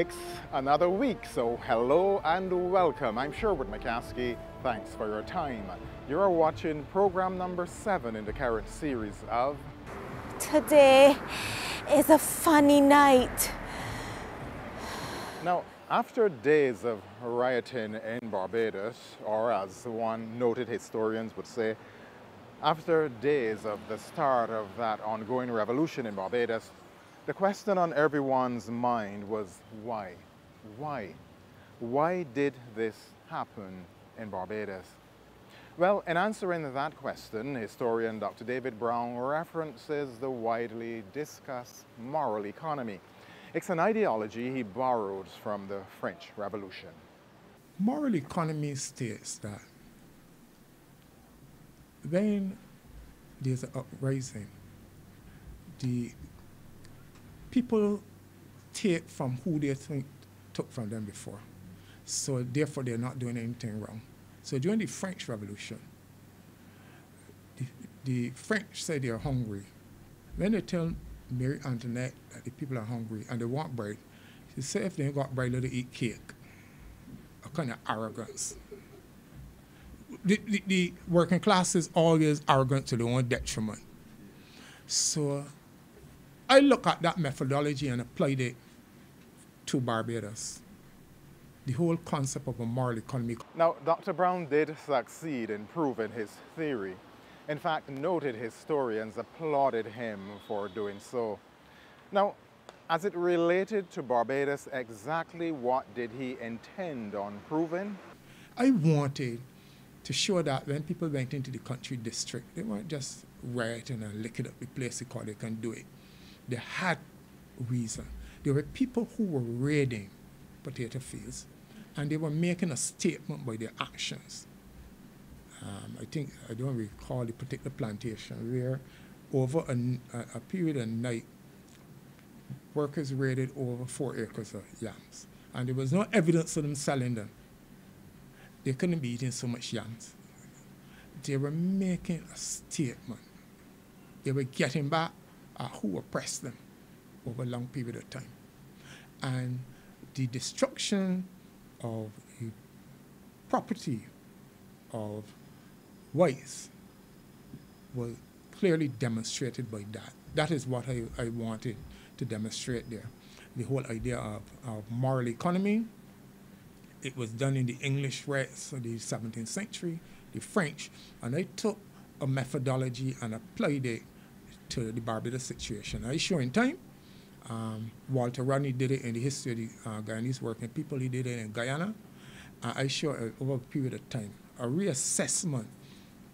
It's another week, so hello and welcome. I'm Sherwood McCaskey. Thanks for your time. You're watching program number 7 in the current series of Today is a funny night. Now, after days of rioting in Barbados, or as one noted historians would say, after days of the start of that ongoing revolution in Barbados, the question on everyone's mind was why? Why? Why did this happen in Barbados? Well, in answering that question, historian Dr. David Brown references the widely discussed moral economy. It's an ideology he borrowed from the French Revolution. Moral economy states that when there's an uprising, the people take from who they think took from them before. So therefore they're not doing anything wrong. So during the French Revolution, the French say they're hungry. When they tell Mary Antoinette that the people are hungry and they want bread, she say if they ain't got bread, they'll eat cake. A kind of arrogance. The working class is always arrogant to their own detriment. So I look at that methodology and applied it to Barbados. The whole concept of a moral economy. Now, Dr. Brown did succeed in proving his theory. In fact, noted historians applauded him for doing so. Now, as it related to Barbados, exactly what did he intend on proving? I wanted to show that when people went into the country district, they weren't just rioting and licking up the place because they can do it. They had reason. There were people who were raiding potato fields, and they were making a statement by their actions. I don't recall the particular plantation where over a period of night, workers raided over 4 acres of yams. And there was no evidence of them selling them. They couldn't be eating so much yams. They were making a statement. They were getting back at who oppressed them over a long period of time. And the destruction of the property of whites was clearly demonstrated by that. That is what I wanted to demonstrate there. The whole idea of moral economy. It was done in the English riots of the 17th century, the French, and I took a methodology and applied it to the Barbados situation. I show in time. Walter Rodney did it in the history of the Guyanese working people. He did it in Guyana. I show over a period of time a reassessment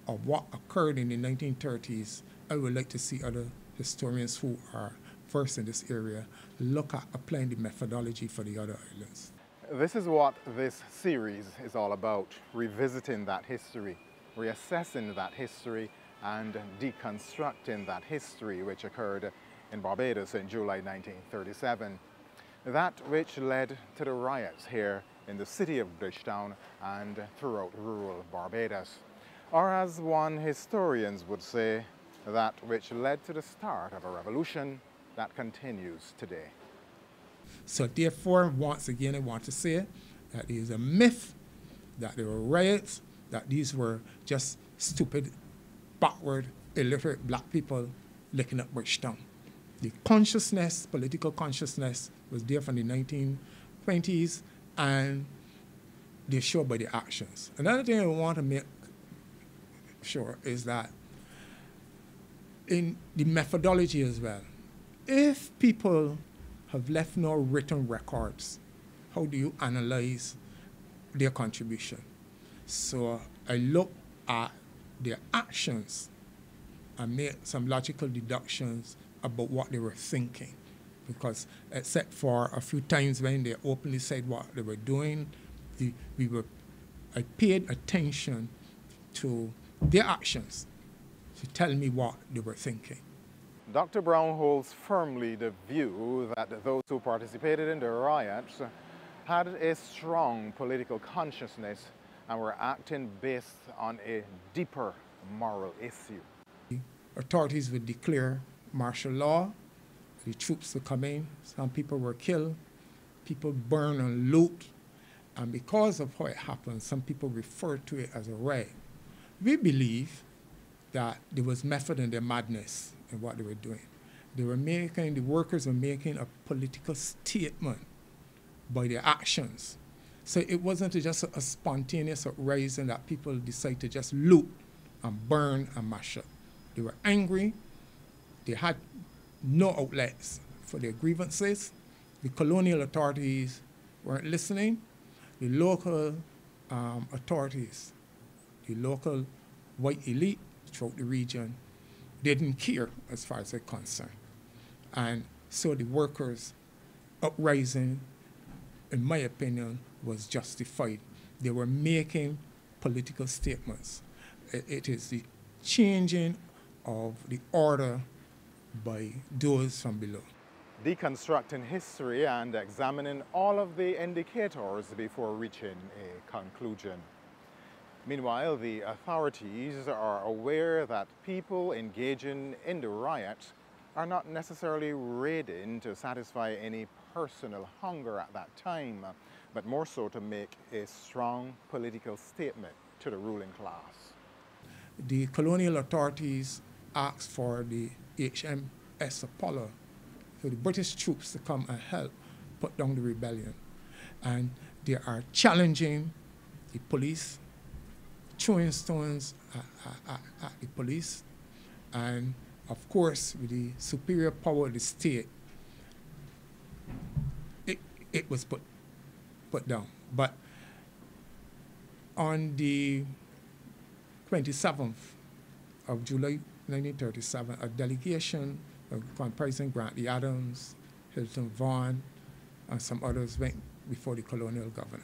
of what occurred in the 1930s. I would like to see other historians who are versed in this area look at applying the methodology for the other islands. This is what this series is all about, revisiting that history, reassessing that history, and deconstructing that history which occurred in Barbados in July 1937. That which led to the riots here in the city of Bridgetown and throughout rural Barbados. Or as one historians would say, that which led to the start of a revolution that continues today. So therefore, once again, I want to say that it is a myth that there were riots, that these were just stupid, backward, illiterate black people licking up Bridgetown. The consciousness, political consciousness, was there from the 1920s, and they show by the actions. Another thing I want to make sure is that in the methodology as well, if people have left no written records, how do you analyze their contribution? So I look at their actions and make some logical deductions about what they were thinking. Because except for a few times when they openly said what they were doing, I paid attention to their actions to tell me what they were thinking. Dr. Brown holds firmly the view that those who participated in the riots had a strong political consciousness and were acting based on a deeper moral issue. Authorities would declare martial law, the troops would come in, some people were killed, people burn and loot. And because of how it happened, some people refer to it as a riot. We believe that there was method in their madness in what they were doing. The workers were making a political statement by their actions. So it wasn't just a spontaneous uprising that people decided to just loot and burn and mash up. They were angry. They had no outlets for their grievances. The colonial authorities weren't listening. The local authorities, the local white elite throughout the region didn't care as far as they're concerned. And so the workers' uprising, in my opinion, was justified. They were making political statements. It is the changing of the order by those from below. Deconstructing history and examining all of the indicators before reaching a conclusion. Meanwhile, the authorities are aware that people engaging in the riot are not necessarily raiding to satisfy any personal hunger at that time, but more so to make a strong political statement to the ruling class. The colonial authorities asked for the HMS Apollo, for the British troops to come and help put down the rebellion. And they are challenging the police, throwing stones at the police, and of course, with the superior power of the state, it was put down. But on the 27th of July 1937, a delegation comprising Grantley Adams, Hilton Vaughan, and some others went before the colonial governor.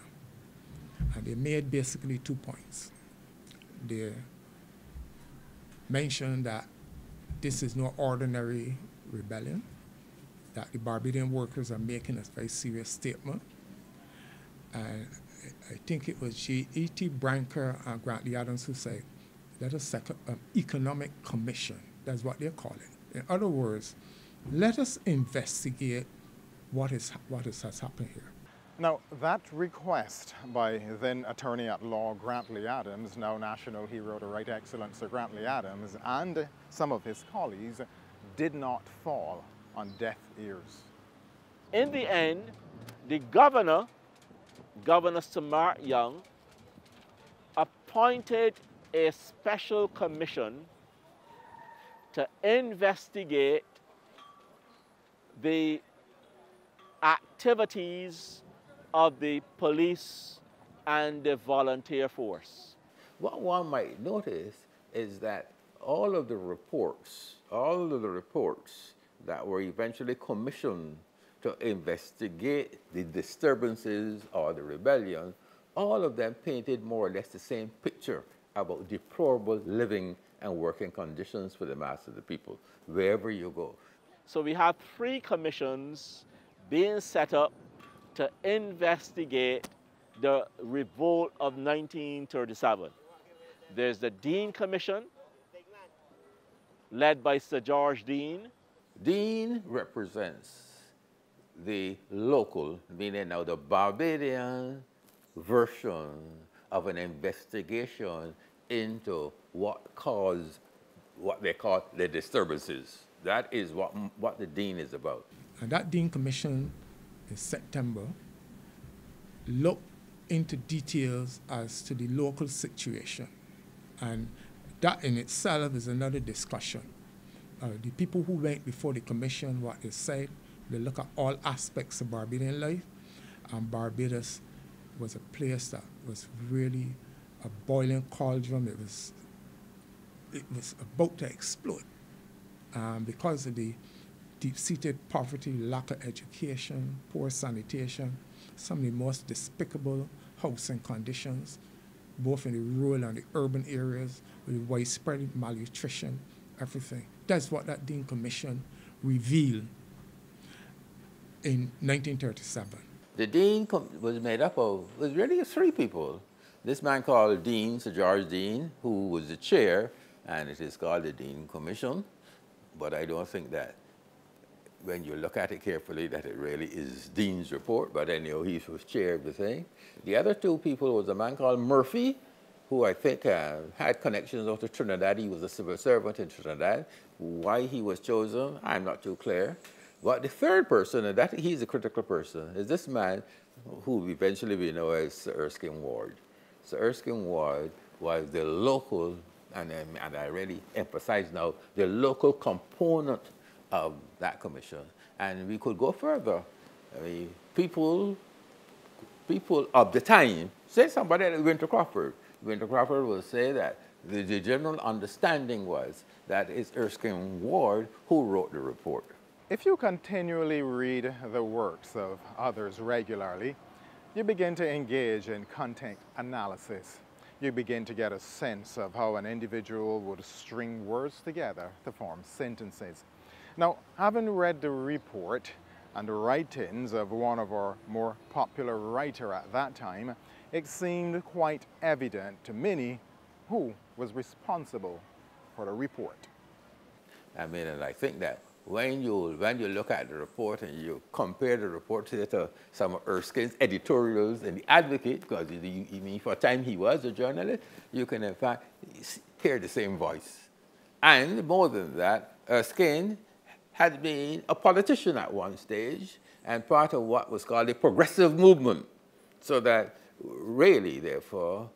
And they made basically 2 points. They mentioned that this is no ordinary rebellion, that the Barbadian workers are making a very serious statement. And I think it was G.E.T. Branker and Grantley Adams who said, let us set up an economic commission. That's what they call it. In other words, let us investigate what has happened here. Now, that request by then Attorney-at-Law Grantley Adams, now National Hero to Right Excellence Sir Grantley Adams, and some of his colleagues did not fall on deaf ears. In the end, the governor, Governor Sir Mark Young, appointed a special commission to investigate the activities of the police and the volunteer force. What one might notice is that all of the reports that were eventually commissioned to investigate the disturbances or the rebellion, all of them painted more or less the same picture about deplorable living and working conditions for the mass of the people, wherever you go. So we have 3 commissions being set up to investigate the revolt of 1937. There's the Dean Commission, led by Sir George Dean. Dean represents the local, meaning now the Barbadian version of an investigation into what caused what they call the disturbances. That is what the Dean is about. And that Dean Commission in September looked into details as to the local situation. And that in itself is another discussion. The people who went before the commission, what they said, they look at all aspects of Barbadian life, and Barbados was a place that was really a boiling cauldron. It was about to explode because of the deep-seated poverty, lack of education, poor sanitation, some of the most despicable housing conditions, both in the rural and the urban areas, with widespread malnutrition, everything. That's what that Dean Commission revealed in 1937. The Dean was made up of, was really 3 people. This man called Dean, Sir George Dean, who was the chair, and it is called the Dean Commission. But I don't think that when you look at it carefully, that it really is Dean's report, but anyhow, he was chair of the thing. The other two people was a man called Murphy, who I think had connections out to Trinidad. He was a civil servant in Trinidad. Why he was chosen, I'm not too clear. But the third person, and that he's a critical person, is this man who eventually we know as Sir Erskine Ward. Sir Erskine Ward was the local, and I really emphasize now, the local component of that commission. And we could go further. I mean, people of the time, say somebody like Winter Crawford. Winter Crawford will say that the general understanding was that it's Erskine Ward who wrote the report. If you continually read the works of others regularly, you begin to engage in content analysis. You begin to get a sense of how an individual would string words together to form sentences. Now, having read the report and the writings of one of our more popular writers at that time, it seemed quite evident to many who was responsible for the report. I mean, and I think that when you look at the report and you compare the report to some of Erskine's editorials in The Advocate, because for a time he was a journalist, you can in fact hear the same voice. And more than that, Erskine had been a politician at one stage and part of what was called the progressive movement. So that really, therefore,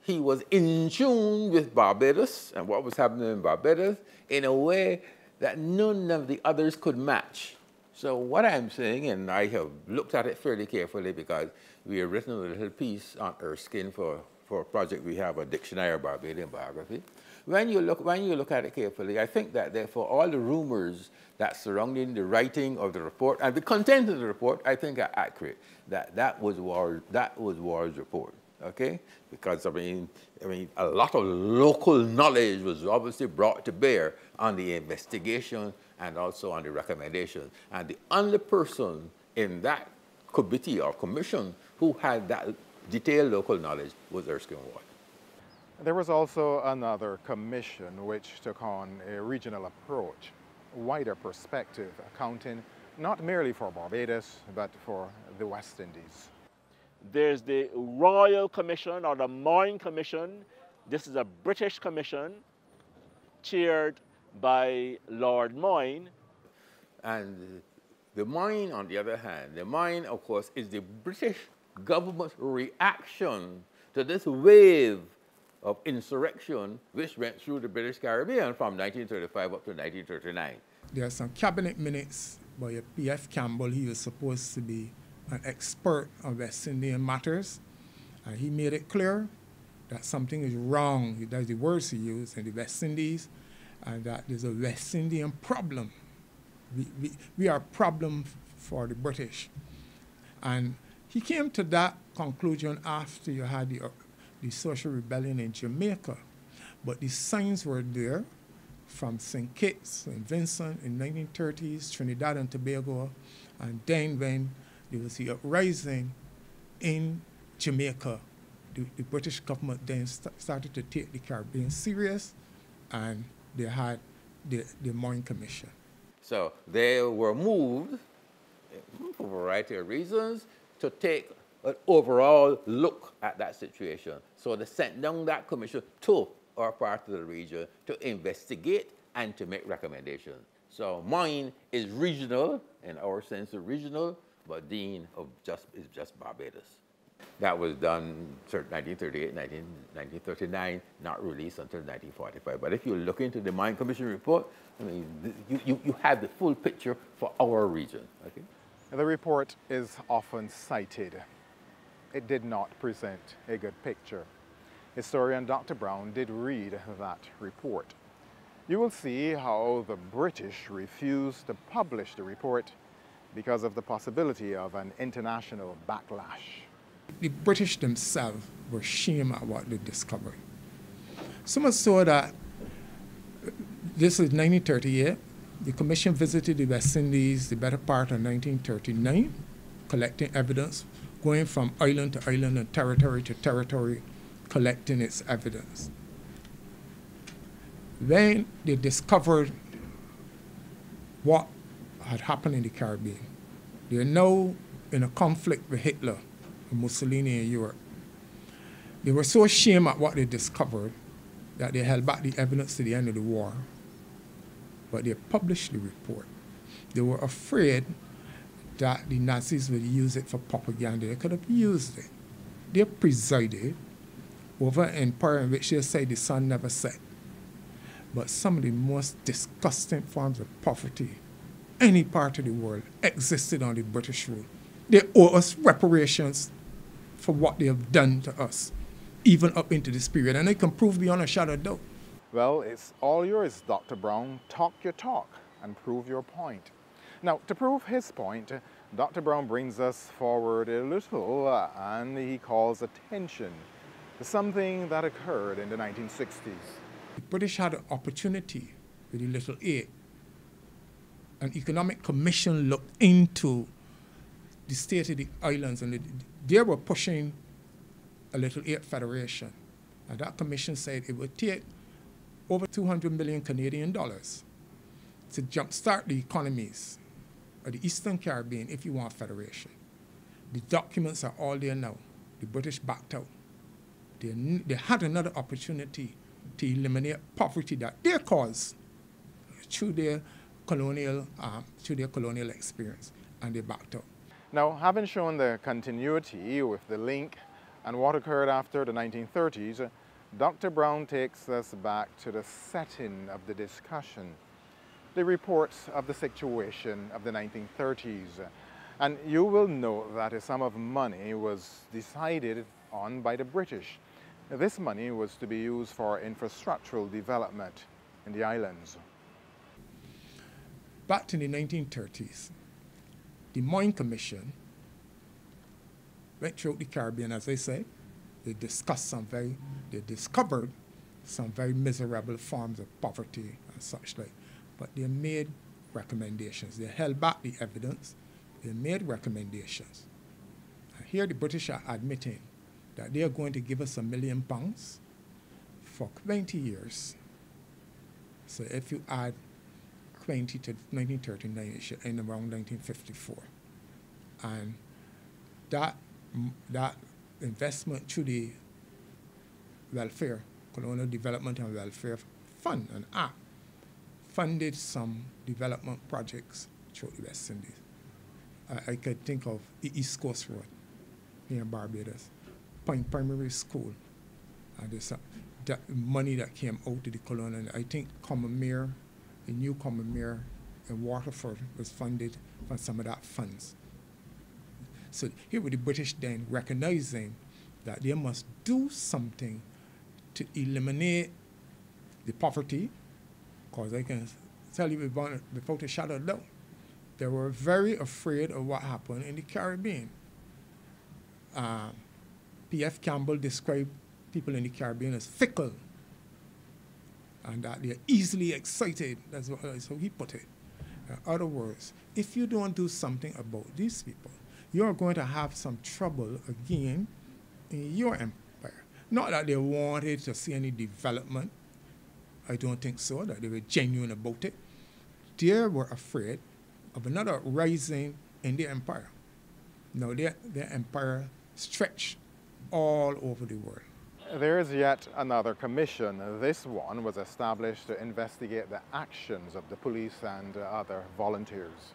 he was in tune with Barbados and what was happening in Barbados in a way that none of the others could match. So what I'm saying, and I have looked at it fairly carefully because we have written a little piece on Erskine for a project we have, a dictionary of Barbadian biography. When you look at it carefully, I think that therefore all the rumors that surrounding the writing of the report and the content of the report, I think are accurate. That was Ward's report. Okay, because I mean, a lot of local knowledge was obviously brought to bear on the investigation and also on the recommendation. And the only person in that committee or commission who had that detailed local knowledge was Erskine Ward. There was also another commission which took on a regional approach, a wider perspective, accounting not merely for Barbados, but for the West Indies. There's the Royal Commission or the Moyne Commission. This is a British commission chaired by Lord Moyne. And the Moyne, on the other hand, the Moyne, of course, is the British government's reaction to this wave of insurrection which went through the British Caribbean from 1935 up to 1939. There are some cabinet minutes by P.F. Campbell. He was supposed to be an expert on West Indian matters, and he made it clear that something is wrong. That's the words he used in the West Indies, and that there's a West Indian problem. We are a problem for the British. And he came to that conclusion after you had the social rebellion in Jamaica. But the signs were there from St. Kitts and Vincent in the 1930s, Trinidad and Tobago, and then when there was the uprising in Jamaica, the British government then started to take the Caribbean serious, and they had the Moyne Commission. So they were moved, for a variety of reasons, to take an overall look at that situation. So they sent down that commission to our part of the region to investigate and to make recommendations. So Moyne is regional, in our sense of regional, but Dean is just Barbados. That was done 1938, 1939, not released until 1945. But if you look into the Moyne Commission report, I mean, you have the full picture for our region. Okay? The report is often cited. It did not present a good picture. Historian Dr. Brown did read that report. You will see how the British refused to publish the report because of the possibility of an international backlash. The British themselves were ashamed at what they discovered. So much so that this is 1938. The commission visited the West Indies the better part of 1939, collecting evidence, going from island to island and territory to territory, collecting its evidence. When they discovered what had happened in the Caribbean. They are now in a conflict with Hitler and Mussolini in Europe. They were so ashamed at what they discovered that they held back the evidence to the end of the war. But they published the report. They were afraid that the Nazis would use it for propaganda. They could have used it. They presided over an empire in which they say the sun never set. But some of the most disgusting forms of poverty any part of the world existed on the British rule. They owe us reparations for what they have done to us, even up into this period. And they can prove beyond a shadow of doubt. Well, it's all yours, Dr. Brown. Talk your talk and prove your point. Now, to prove his point, Dr. Brown brings us forward a little and he calls attention to something that occurred in the 1960s. The British had an opportunity with the Little Eight. An economic commission looked into the state of the islands, and they were pushing a Little Eight federation. And that commission said it would take over 200 million Canadian dollars to jumpstart the economies of the Eastern Caribbean if you want federation. The documents are all there now. The British backed out. They had another opportunity to eliminate poverty that they caused through their colonial experience, and they backed up. Now, having shown the continuity with the link and what occurred after the 1930s, Dr. Brown takes us back to the setting of the discussion, the reports of the situation of the 1930s. And you will note that a sum of money was decided on by the British. This money was to be used for infrastructural development in the islands. Back in the 1930s, the Moyne Commission went throughout the Caribbean, as I say. They discovered some very miserable forms of poverty and such like. But they made recommendations. They held back the evidence. They made recommendations. And here the British are admitting that they are going to give us £1 million for 20 years. So if you add 20 to 1939, it should end around 1954. And that investment through the welfare, Colonial Development and Welfare Fund, an act, funded some development projects throughout the West Indies. I could think of the East Coast Road here in Barbados, Point Primary School, and there's that money that came out of the colonial. I think Commermere, the new Commermere in Waterford was funded from some of that funds. So here were the British then recognizing that they must do something to eliminate the poverty, because I can tell you without a shadow of doubt, they were very afraid of what happened in the Caribbean. P.F. Campbell described people in the Caribbean as fickle, and that they're easily excited. That's how he put it. In other words, if you don't do something about these people, you're going to have some trouble again in your empire. Not that they wanted to see any development. I don't think so, that they were genuine about it. They were afraid of another rising in their empire. Now their empire stretched all over the world. There is yet another commission. This one was established to investigate the actions of the police and other volunteers.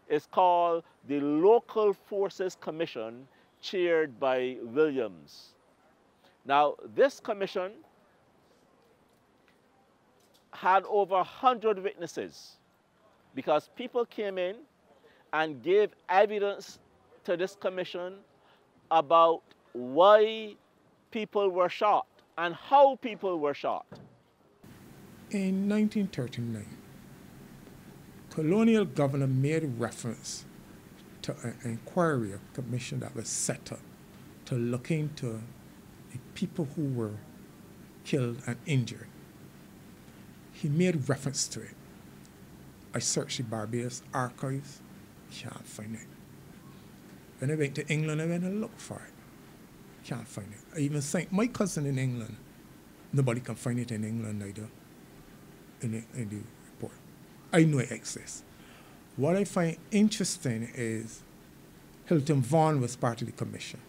It's called the Local Forces Commission, chaired by Williams. Now, this commission had over 100 witnesses because people came in and gave evidence to this commission about why people were shot and how people were shot. In 1939, colonial governor made reference to an inquiry, a commission that was set up to look into the people who were killed and injured. He made reference to it. I searched the Barbados archives, can't find it. When I went to England, I went and looked for it. Can't find it. I even sent my cousin in England. Nobody can find it in England either, in the report. I know it exists. What I find interesting is Hilton Vaughan was part of the commission.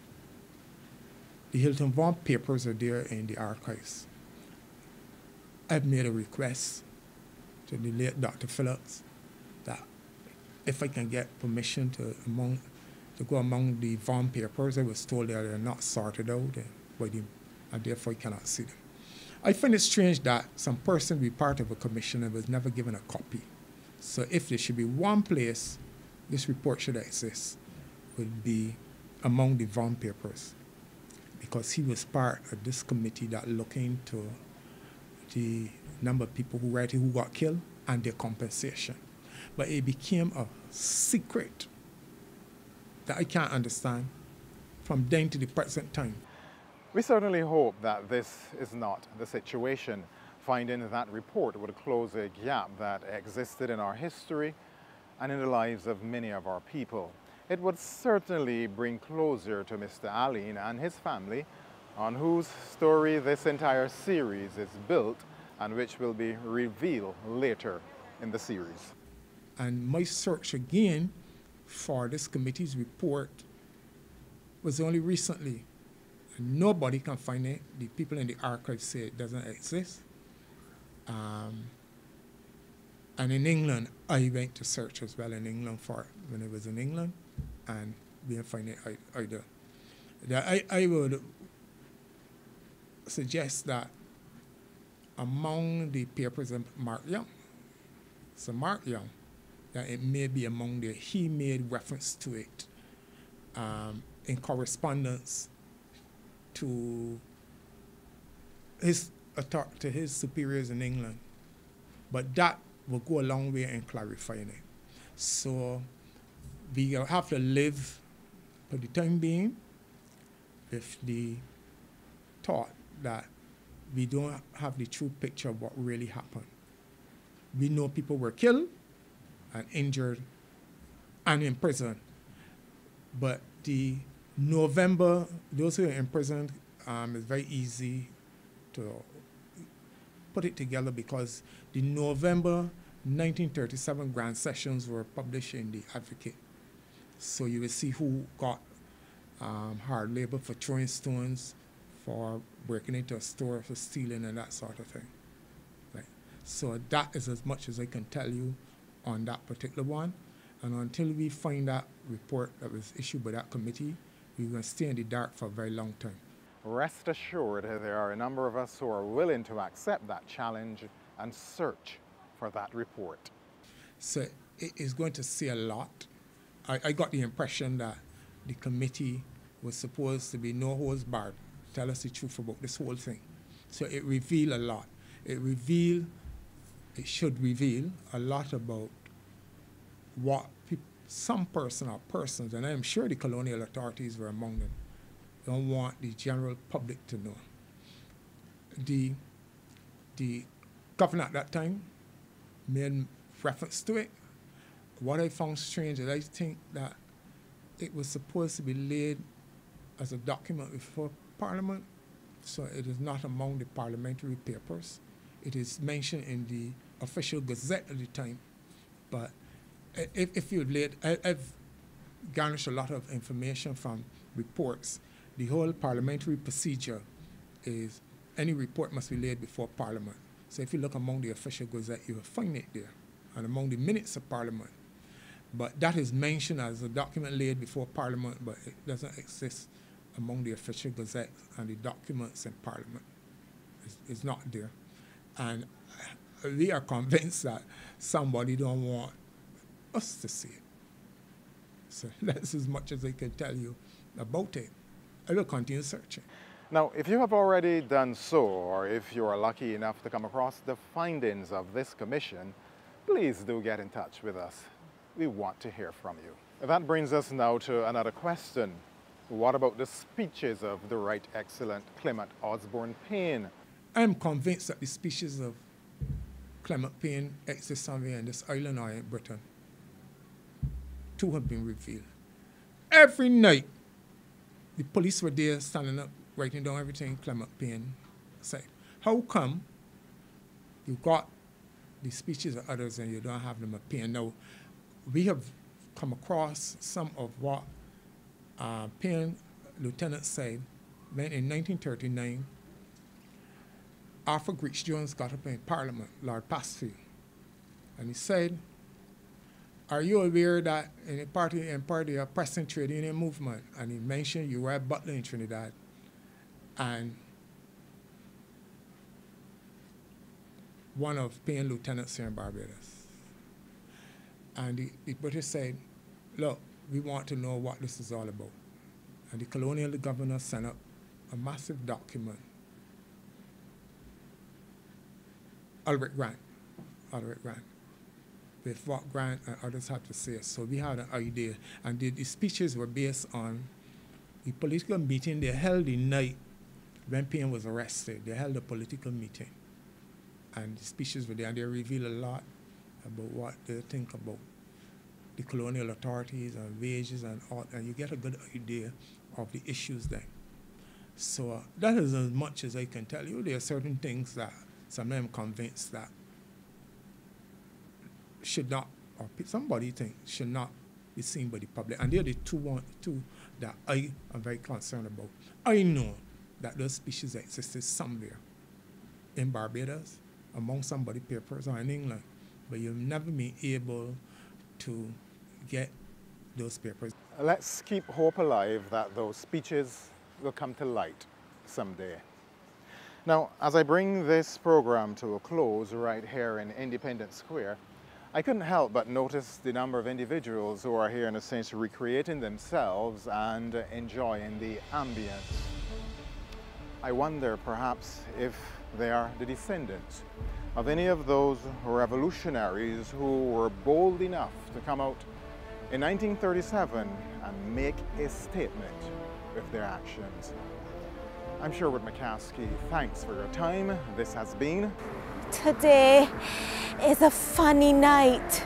The Hilton Vaughan papers are there in the archives. I've made a request to the late Dr. Phillips that if I can get permission to go among the Vaughan papers. I was told that they're not sorted out and therefore I cannot see them. I find it strange that some person be part of a commission and was never given a copy. So if there should be one place this report should exist, would be among the Vaughan papers, because he was part of this committee that looked into the number of people who got killed and their compensation. But it became a secret that I can't understand from then to the present time. We certainly hope that this is not the situation. Finding that report would close a gap that existed in our history and in the lives of many of our people. It would certainly bring closure to Mr. Alleyne and his family, on whose story this entire series is built and which will be revealed later in the series. And my search again for this committee's report was only recently. And nobody can find it. The people in the archive say it doesn't exist. And in England, I went to search as well in England for it when I was in England, and we didn't find it either. I would suggest that among the papers of Mark Young, so Mark Young, that it may be among there, he made reference to it in correspondence to his superiors in England. But that will go a long way in clarifying it. So we have to live, for the time being, with the thought that we don't have the true picture of what really happened. We know people were killed and injured and imprisoned. But the November, those who are imprisoned, it's very easy to put it together because the November 1937 grand sessions were published in the Advocate. So you will see who got hard labor for throwing stones, for breaking into a store, for stealing and that sort of thing. Right. So that is as much as I can tell you on that particular one. And until we find that report that was issued by that committee, we're going to stay in the dark for a very long time. Rest assured, there are a number of us who are willing to accept that challenge and search for that report. So it is going to say a lot. I got the impression that the committee was supposed to be no holds barred, tell us the truth about this whole thing. So it revealed a lot. It should reveal a lot about what some person or persons, and I am sure the colonial authorities were among them, don't want the general public to know. The governor at that time made reference to it. What I found strange is I think that it was supposed to be laid as a document before Parliament, so it is not among the parliamentary papers. It is mentioned in the official gazette at the time, but if you've laid, I've garnished a lot of information from reports. The whole parliamentary procedure is any report must be laid before Parliament. So if you look among the official gazette, you will find it there, and among the minutes of Parliament. But that is mentioned as a document laid before Parliament, but it doesn't exist among the official gazette and the documents in Parliament. It's not there. And we are convinced that somebody don't want us to see it. So that's as much as I can tell you about it. I will continue searching. Now, if you have already done so, or if you are lucky enough to come across the findings of this commission, please do get in touch with us. We want to hear from you. That brings us now to another question. What about the speeches of the Right Excellent Clement Osborne Payne? I'm convinced that the speeches of Clement Payne exist somewhere in this island or in Britain. Two have been revealed. Every night, the police were there standing up, writing down everything Clement Payne said. How come you got the speeches of others and you don't have them at Payne? Now, we have come across some of what Payne Lieutenant said when in 1939, Arthur Griggs Jones got up in Parliament, Lord Passfield, and he said, "Are you aware that in a party of Preston Trade Union movement?" And he mentioned Uriah Butler in Trinidad, and one of Payne lieutenants here in Barbados. And the British said, "Look, we want to know what this is all about." And the colonial governor sent up a massive document. Albert Grant, with what Grant and others had to say. So we had an idea. And the speeches were based on the political meeting they held the night when Payne was arrested. They held a political meeting. And the speeches were there, and they reveal a lot about what they think about the colonial authorities and wages and all, and you get a good idea of the issues there. So that is as much as I can tell you. There are certain things that sometimes I'm convinced that should not, or somebody thinks should not be seen by the public. And they're the two that I am very concerned about. I know that those speeches existed somewhere in Barbados, among somebody papers, or in England, but you've never been able to get those papers. Let's keep hope alive that those speeches will come to light someday. Now, as I bring this program to a close right here in Independence Square, I couldn't help but notice the number of individuals who are here in a sense recreating themselves and enjoying the ambience. I wonder perhaps if they are the descendants of any of those revolutionaries who were bold enough to come out in 1937 and make a statement with their actions. I'm Sherwood McCaskey. Thanks for your time. This has been... Today is a funny night.